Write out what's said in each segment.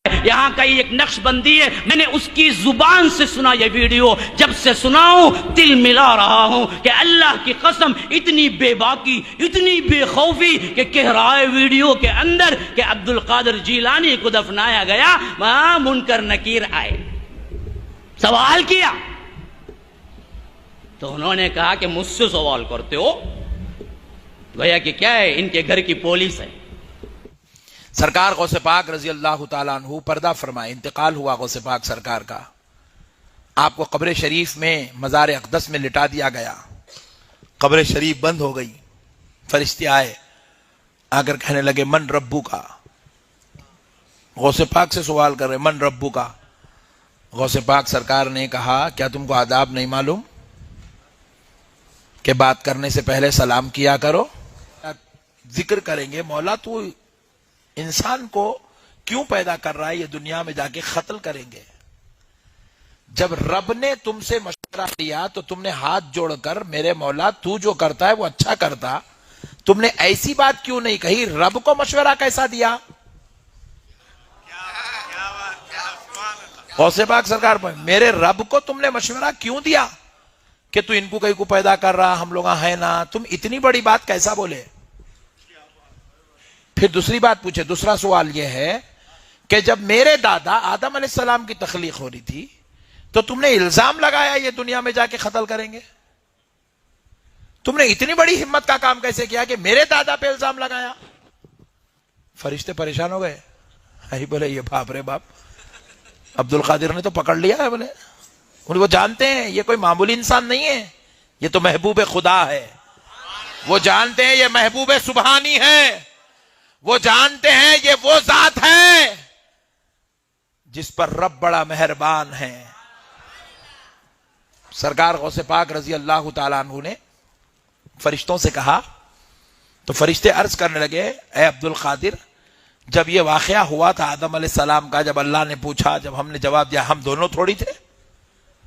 یہاں کا ایک نقش بندی ہے، میں نے اس کی زبان سے سنا یہ ویڈیو، جب سے سناؤں دل ملا رہا ہوں کہ اللہ کی قسم اتنی بے باکی، اتنی بے خوفی کہ کہہ رہا ہے ویڈیو کے اندر کہ عبد القادر جیلانی کو دفنایا گیا، وہاں منکر نکیر آئے، سوال کیا تو انہوں نے کہا کہ مجھ سے سوال کرتے ہو، گویا کہ کیا ہے ان کے گھر کی پولیس ہے۔ سرکار غوث پاک رضی اللہ تعالیٰ عنہ پردہ فرمائے، انتقال ہوا غوث پاک سرکار کا، آپ کو قبر شریف میں مزار اقدس میں لٹا دیا گیا، قبر شریف بند ہو گئی، فرشتے آئے آ کر کہنے لگے من ربو کا، غوث پاک سے سوال کر رہے من ربو کا۔ غوث پاک سرکار نے کہا کیا تم کو آداب نہیں معلوم کہ بات کرنے سے پہلے سلام کیا کرو؟ ذکر کریں گے مولا تو انسان کو کیوں پیدا کر رہا ہے، یہ دنیا میں جا کے قتل کریں گے۔ جب رب نے تم سے مشورہ لیا تو تم نے ہاتھ جوڑ کر میرے مولا تو جو کرتا ہے وہ اچھا کرتا، تم نے ایسی بات کیوں نہیں کہی؟ رب کو مشورہ کیسا دیا؟ غوث پاک سرکار میرے رب کو تم نے مشورہ کیوں دیا کہ تو ان کو کہیں کو پیدا کر رہا، ہم لوگ ہیں نا، تم اتنی بڑی بات کیسا بولے؟ پھر دوسری بات پوچھے، دوسرا سوال یہ ہے کہ جب میرے دادا آدم علیہ السلام کی تخلیق ہو رہی تھی تو تم نے الزام لگایا یہ دنیا میں جا کے قتل کریں گے، تم نے اتنی بڑی ہمت کا کام کیسے کیا کہ میرے دادا پہ الزام لگایا؟ فرشتے پریشان ہو گئے، بولے یہ باپ رے باپ، عبد القادر نے تو پکڑ لیا ہے، بولے وہ جانتے ہیں یہ کوئی معمولی انسان نہیں ہے، یہ تو محبوب خدا ہے، وہ جانتے ہیں یہ محبوب سبحانی ہے، وہ جانتے ہیں یہ وہ ذات ہے جس پر رب بڑا مہربان ہے۔ سرکار غوث پاک رضی اللہ تعالیٰ عنہ نے فرشتوں سے کہا تو فرشتے عرض کرنے لگے اے عبد القادر، جب یہ واقعہ ہوا تھا آدم علیہ السلام کا، جب اللہ نے پوچھا، جب ہم نے جواب دیا، ہم دونوں تھوڑی تھے،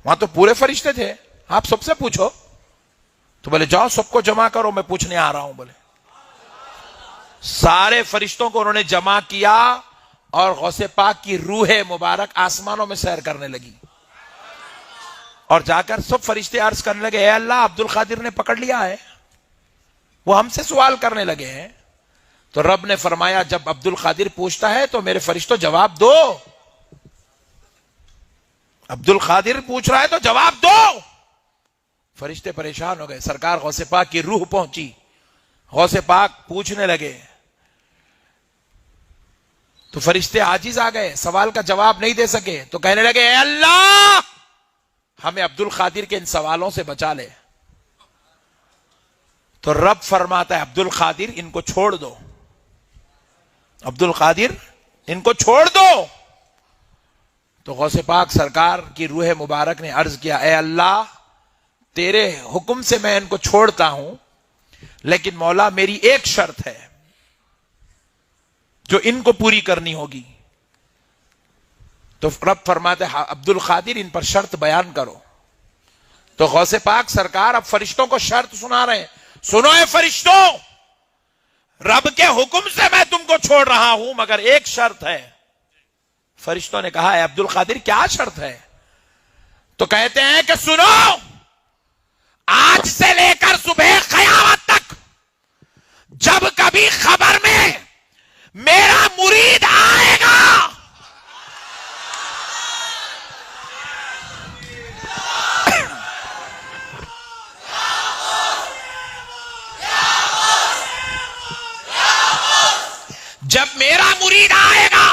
وہاں تو پورے فرشتے تھے، آپ سب سے پوچھو، تو بولے جاؤ سب کو جمع کرو میں پوچھنے آ رہا ہوں۔ بولے سارے فرشتوں کو انہوں نے جمع کیا اور غوث پاک کی روح مبارک آسمانوں میں سیر کرنے لگی، اور جا کر سب فرشتے عرض کرنے لگے اے اللہ عبد القادر نے پکڑ لیا ہے، وہ ہم سے سوال کرنے لگے ہیں۔ تو رب نے فرمایا جب عبد القادر پوچھتا ہے تو میرے فرشتوں جواب دو، عبد القادر پوچھ رہا ہے تو جواب دو۔ فرشتے پریشان ہو گئے، سرکار غوث پاک کی روح پہنچی، غوث پاک پوچھنے لگے تو فرشتے عاجز آ گئے، سوال کا جواب نہیں دے سکے، تو کہنے لگے اے اللہ ہمیں عبد القادر کے ان سوالوں سے بچا لے۔ تو رب فرماتا ہے عبد القادر ان کو چھوڑ دو، عبد القادر ان کو چھوڑ دو۔ تو غوث پاک سرکار کی روح مبارک نے عرض کیا اے اللہ تیرے حکم سے میں ان کو چھوڑتا ہوں، لیکن مولا میری ایک شرط ہے جو ان کو پوری کرنی ہوگی۔ تو رب فرماتے ہیں عبد القادر ان پر شرط بیان کرو۔ تو غوث پاک سرکار اب فرشتوں کو شرط سنا رہے ہیں، سنو اے فرشتوں، رب کے حکم سے میں تم کو چھوڑ رہا ہوں مگر ایک شرط ہے۔ فرشتوں نے کہا اے عبد القادر کیا شرط ہے؟ تو کہتے ہیں کہ سنو، آج سے لے کر صبح قیامت تک جب کبھی خبر میں میرا مرید آئے گا جب میرا مرید آئے گا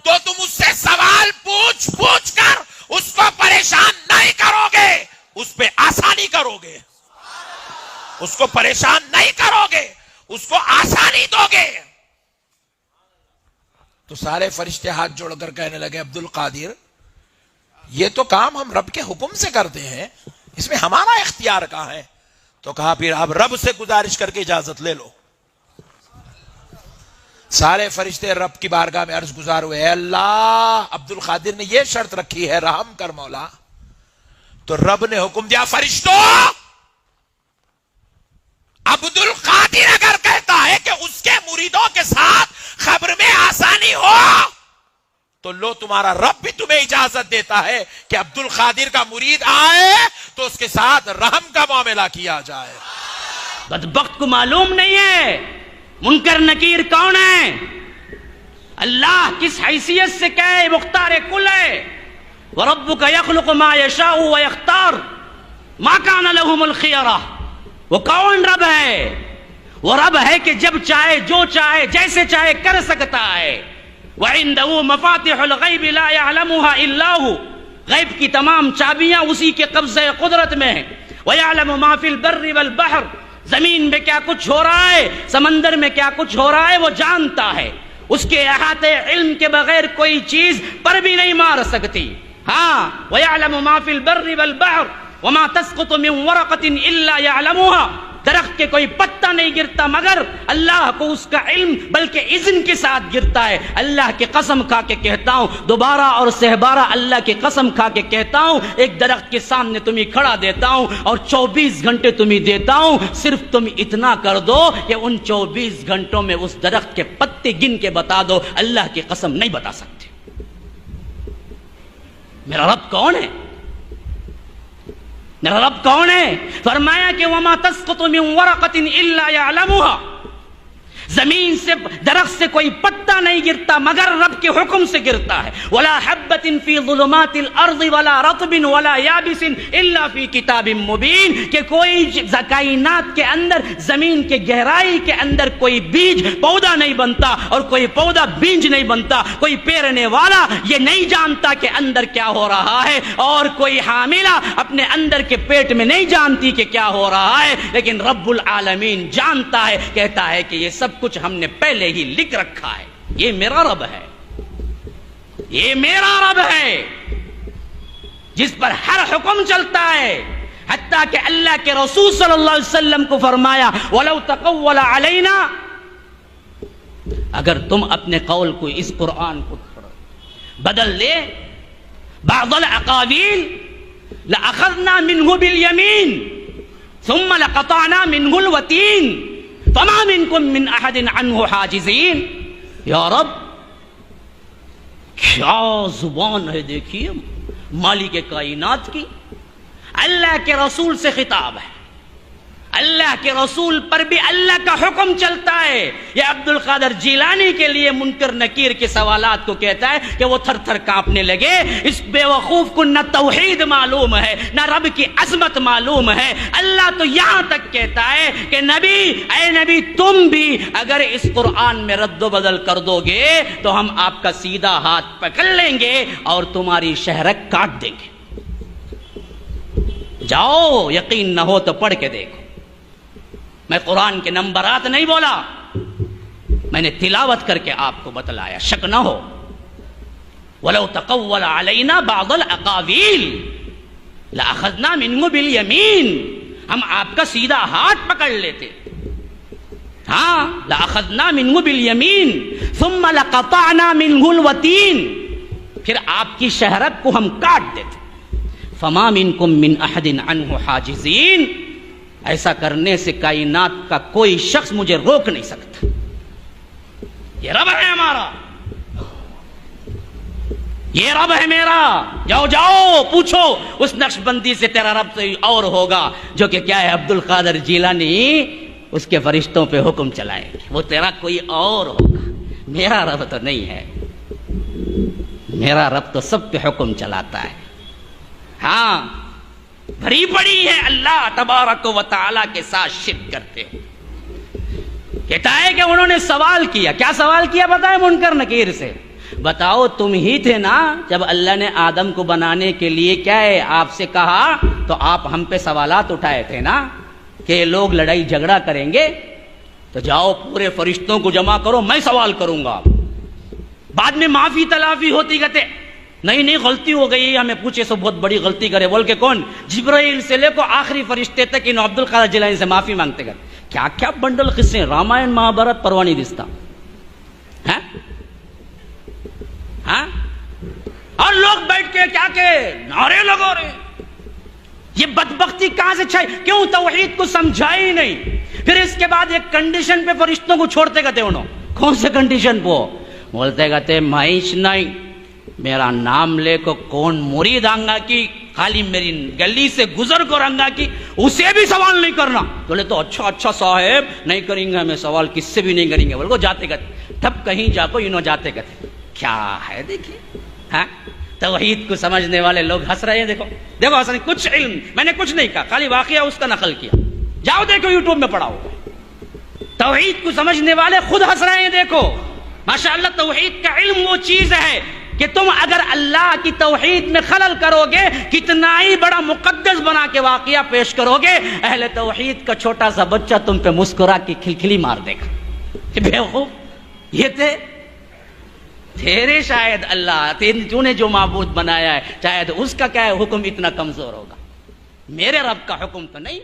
تو تم اس سے سوال پوچھ پوچھ کر اس کو پریشان نہیں کرو گے، اس پہ آسانی کرو گے، اس کو پریشان نہیں کرو گے، اس کو آسانی دو گے۔ تو سارے فرشتے ہاتھ جوڑ کر کہنے لگے عبد القادر یہ تو کام ہم رب کے حکم سے کرتے ہیں، اس میں ہمارا اختیار کہاں ہے؟ تو کہا پھر آپ رب سے گزارش کر کے اجازت لے لو۔ سارے فرشتے رب کی بارگاہ میں عرض گزار ہوئے اے اللہ عبد القادر نے یہ شرط رکھی ہے، رحم کر مولا۔ تو رب نے حکم دیا فرشتوں، عبد القادر اگر کہتا ہے کہ اس کے مریدوں کے ساتھ خبر میں آسانی ہو تو لو تمہارا رب بھی تمہیں اجازت دیتا ہے کہ عبد القادر کا مرید آئے تو اس کے ساتھ رحم کا معاملہ کیا جائے. بدبخت کو معلوم نہیں ہے منکر نکیر کون ہے. اللہ کس حیثیت سے کہے مختار کل ہے. وَرَبُّكَ يَخْلُقُ مَا يَشَاءُ وَيَخْتَارُ مَا كَانَ لَهُمُ الْخِيَرَةُ. وہ کون رب ہے؟ وہ رب ہے کہ جب چاہے جو چاہے جیسے چاہے کر سکتا ہے. وَعِندَهُ مَفَاتِحُ الْغَيْبِ لَا يَعْلَمُهَا إِلَّا هُ. غیب کی تمام چابیاں اسی کے قبضہ قدرت میں ہیں. وَيَعْلَمُ مَا فِي الْبَرِّ وَالْبَحْرِ. زمین میں کیا کچھ ہو رہا ہے، سمندر میں کیا کچھ ہو رہا ہے، وہ جانتا ہے. اس کے احاطے علم کے بغیر کوئی چیز پر بھی نہیں مار سکتی. ہاں وَيَعْلَمُ مَا فِي الْبَرِّ وَالْبَحْرِ وَمَا تَسْقُطُ مِنْ وَرَقَةٍ إِلَّا يَعْلَمُهَا. درخت کے کوئی پتا نہیں گرتا مگر اللہ کو اس کا علم بلکہ اذن کے ساتھ گرتا ہے. اللہ کی قسم کھا کے کہتا ہوں، دوبارہ اور سہبارہ اللہ کی قسم کھا کے کہتا ہوں، ایک درخت کے سامنے تمہیں کھڑا دیتا ہوں اور 24 گھنٹے تمہیں دیتا ہوں. صرف تم اتنا کر دو کہ ان 24 گھنٹوں میں اس درخت کے پتے گن کے بتا دو. اللہ کی قسم نہیں بتا سکتے. میرا رب کون ہے؟ میرا رب کون ہے؟ فرمایا کہ وَمَا تَسْقُطُ مِنْ وَرَقَةٍ إِلَّا يَعْلَمُهَا. زمین سے درخت سے کوئی پتا نہیں گرتا مگر رب کے حکم سے گرتا ہے. وَلَا حَبَّةٍ فِي ظُلُمَاتِ الْأَرْضِ وَلَا رَطْبٍ وَلَا يَابِسٍ إِلَّا فِي كِتَابٍ مُبِينٍ. کہ کوئی کائنات کے اندر، زمین کے گہرائی کے اندر کوئی بیج پودا نہیں بنتا اور کوئی پودا بیج نہیں بنتا. کوئی پیرنے والا یہ نہیں جانتا کہ اندر کیا ہو رہا ہے اور کوئی حاملہ اپنے اندر کے پیٹ میں نہیں جانتی کہ کیا ہو رہا ہے، لیکن رب العالمین جانتا ہے. کہتا ہے کہ یہ سب کچھ ہم نے پہلے ہی لکھ رکھا ہے. یہ میرا رب ہے، یہ میرا رب ہے جس پر ہر حکم چلتا ہے. حتیٰ کہ اللہ کے رسول صلی اللہ علیہ وسلم کو فرمایا وَلَوْ تَقَوَّلَ عَلَيْنَا. اگر تم اپنے قول کو، اس قرآن کو بدل لے بعض الاقاویل لَأَخَذْنَا مِنْهُ بِالْيَمِينِ ثُمَّ لَقَطَعْنَا مِنْهُ الْوَتِينَ فما منکم من احد عنہ حاجزین. یا رب کیا زبان ہے، دیکھیے مالک کائنات کی. اللہ کے رسول سے خطاب ہے، اللہ کے رسول پر بھی اللہ کا حکم چلتا ہے. یہ عبد القادر جیلانی کے لیے منکر نکیر کے سوالات کو کہتا ہے کہ وہ تھر تھر کانپنے لگے. اس بے وقوف کو نہ توحید معلوم ہے نہ رب کی عظمت معلوم ہے. اللہ تو یہاں تک کہتا ہے کہ نبی، اے نبی تم بھی اگر اس قرآن میں رد و بدل کر دو گے تو ہم آپ کا سیدھا ہاتھ پکڑ لیں گے اور تمہاری شہرک کاٹ دیں گے. جاؤ، یقین نہ ہو تو پڑھ کے دیکھو. میں قرآن کے نمبرات نہیں بولا، میں نے تلاوت کر کے آپ کو بتلایا، شک نہ ہو. وَلَوْ تَقَوَّلَ عَلَيْنَا بَعْضَ الْأَقَاوِيلِ لَأَخَذْنَا مِنْهُ بِالْيَمِينِ. ہم آپ کا سیدھا ہاتھ پکڑ لیتے. ہاں لَأَخَذْنَا مِنْهُ بِالْيَمِينِ ثُمَّ لَقَطَعْنَا مِنْهُ الْوَتِينَ. پھر آپ کی شہرک کو ہم کاٹ دیتے. فَمَا مِنْكُمْ مِنْ أَحَدٍ عَنْهُ حَاجِزِينَ. ایسا کرنے سے کائنات کا کوئی شخص مجھے روک نہیں سکتا. یہ رب ہے ہمارا، یہ رب ہے میرا. جاؤ جاؤ پوچھو اس نقش بندی سے، تیرا رب تو اور ہوگا جو کہ کیا ہے عبد القادر جیلانی اس کے فرشتوں پہ حکم چلائے گی. وہ تیرا کوئی اور ہوگا، میرا رب تو نہیں ہے. میرا رب تو سب پہ حکم چلاتا ہے. ہاں بھری پڑی ہے اللہ تبارک و تعالی کے ساتھ شرک کرتے ہو. کہتا ہے کہ انہوں نے سوال کیا. کیا سوال کیا بتائے منکر نکیر سے؟ بتاؤ تم ہی تھے نا جب اللہ نے آدم کو بنانے کے لیے کیا ہے آپ سے کہا تو آپ ہم پہ سوالات اٹھائے تھے نا کہ لوگ لڑائی جھگڑا کریں گے تو جاؤ پورے فرشتوں کو جمع کرو، میں سوال کروں گا. بعد میں معافی تلافی ہوتی کہتے نہیں غلطی ہو گئی، ہمیں پوچھے سو بہت بڑی غلطی کرے بول کے کون؟ جبرائیل سے لے کو آخری فرشتے تک ان عبد القادر جیلانی سے معافی مانگتے گئے. کیا کیا بنڈل قصے، رامائن مہابھارت پروانی دستا ہے. ہاں اور لوگ بیٹھ کے کیا کہ نعرے لگا رہے. یہ بدبختی کہاں سے چھائی؟ کیوں توحید کو سمجھائی ہی نہیں. پھر اس کے بعد ایک کنڈیشن پہ فرشتوں کو چھوڑتے گئے انہوں. کون سے کنڈیشن پہ؟ بولتے گئے معیش نہیں میرا نام لے کو کون مرید آنگا کی خالی میری گلی سے گزر کر آنگا کی اسے بھی سوال نہیں کرنا. بولے تو اچھا صاحب نہیں کریں گے ہمیں سوال کس سے بھی نہیں کریں گے. بولے کو جاتے گئے تب کہیں جا کو انہوں جاتے گئے کیا ہے دیکھیے. ہاں توحید کو سمجھنے والے لوگ ہنس رہے ہیں. دیکھو حسن کچھ علم میں نے کچھ نہیں کہا خالی واقعہ اس کا نقل کیا. جاؤ دیکھو یوٹیوب میں پڑھاؤ. توحید کو سمجھنے والے خود ہنس رہے ہیں. دیکھو ماشاءاللہ توحید کا علم وہ چیز ہے کہ تم اگر اللہ کی توحید میں خلل کرو گے کتنا ہی بڑا مقدس بنا کے واقعہ پیش کرو گے اہل توحید کا چھوٹا سا بچہ تم پہ مسکرا کے کھلکھلی مار دے گا. بیوقوف یہ تیرے شاید اللہ تو نے جو معبود بنایا ہے شاید اس کا کیا ہے حکم اتنا کمزور ہوگا. میرے رب کا حکم تو نہیں.